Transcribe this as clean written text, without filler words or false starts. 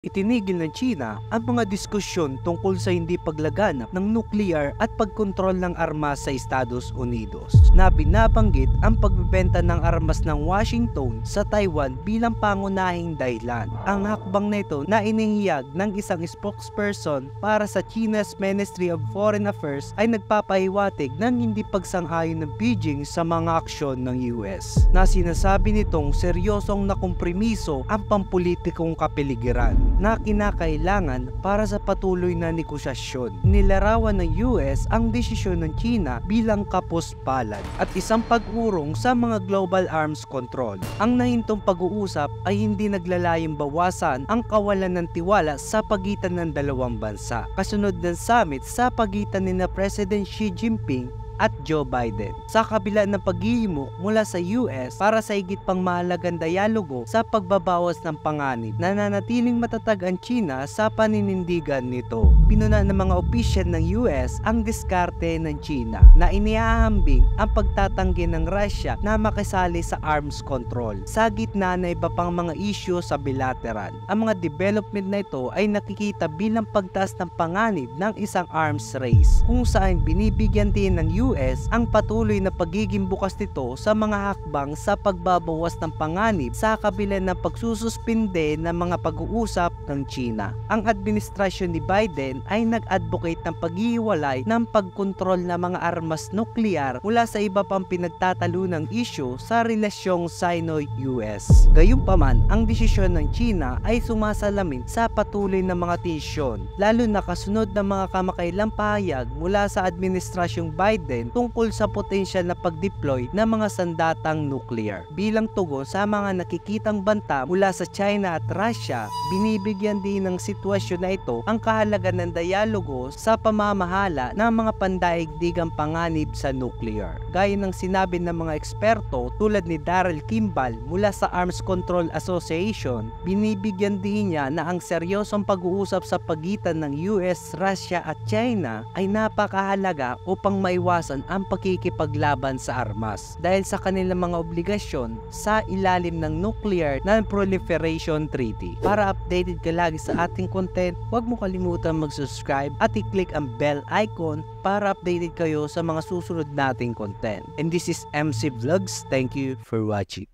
Itinigil ng China ang mga diskusyon tungkol sa hindi paglaganap ng nuclear at pagkontrol ng armas sa Estados Unidos na binabanggit ang pagbebenta ng armas ng Washington sa Taiwan bilang pangunahing dahilan. Ang hakbang na ito na inihiyag ng isang spokesperson para sa China's Ministry of Foreign Affairs ay nagpapahiwatig ng hindi pagsang-ayon ng Beijing sa mga aksyon ng US na sinasabi nitong seryosong nakompromiso ang pampulitikong kapiligiran na kinakailangan para sa patuloy na negosasyon. Nilarawan ng US ang desisyon ng China bilang kapos-palad at isang pag-urong sa mga global arms control. Ang nahintong pag-uusap ay hindi naglalayong bawasan ang kawalan ng tiwala sa pagitan ng dalawang bansa. Kasunod ng summit sa pagitan ni President Xi Jinping at Joe Biden. Sa kabila ng paghihimok mula sa US para sa higit pang mahalagang dialogo sa pagbabawas ng panganib, nananatiling matatag ang China sa paninindigan nito. Pinuna ng mga opisyal ng US ang diskarte ng China na iniahambing ang pagtatanggi ng Russia na makisali sa arms control sa gitna na iba pang mga isyu sa bilateral. Ang mga development na ito ay nakikita bilang pagtaas ng panganib ng isang arms race kung saan binibigyan din ng US ang patuloy na pagiging bukas nito sa mga hakbang sa pagbabawas ng panganib sa kabila ng pagsususpinde ng mga pag-uusap ng China. Ang administrasyon ni Biden ay nag-advocate ng paghihiwalay ng pagkontrol ng mga armas nuklear mula sa iba pang pinagtatalunang isyu sa relasyong Sino-US. Gayunpaman, ang desisyon ng China ay sumasalamin sa patuloy na mga tensyon, lalo na kasunod ng mga kamakailang pahayag mula sa administrasyong Biden tungkol sa potensyal na pag-deploy ng mga sandatang nuclear. Bilang tugon sa mga nakikitang banta mula sa China at Russia, binibigyan din ng sitwasyon na ito ang kahalagan ng dialogo sa pamamahala ng mga pandaigdigang panganib sa nuclear. Gaya ng sinabi ng mga eksperto tulad ni Daryl Kimball mula sa Arms Control Association, binibigyan din niya na ang seryosong pag-uusap sa pagitan ng US, Russia at China ay napakahalaga upang maiwasan ang pakikipaglaban sa armas dahil sa kanilang mga obligasyon sa ilalim ng Nuclear Non-Proliferation Treaty. Para updated ka lagi sa ating content, huwag mo kalimutan mag-subscribe at i-click ang bell icon para updated kayo sa mga susunod nating content. And this is MC Vlogs. Thank you for watching.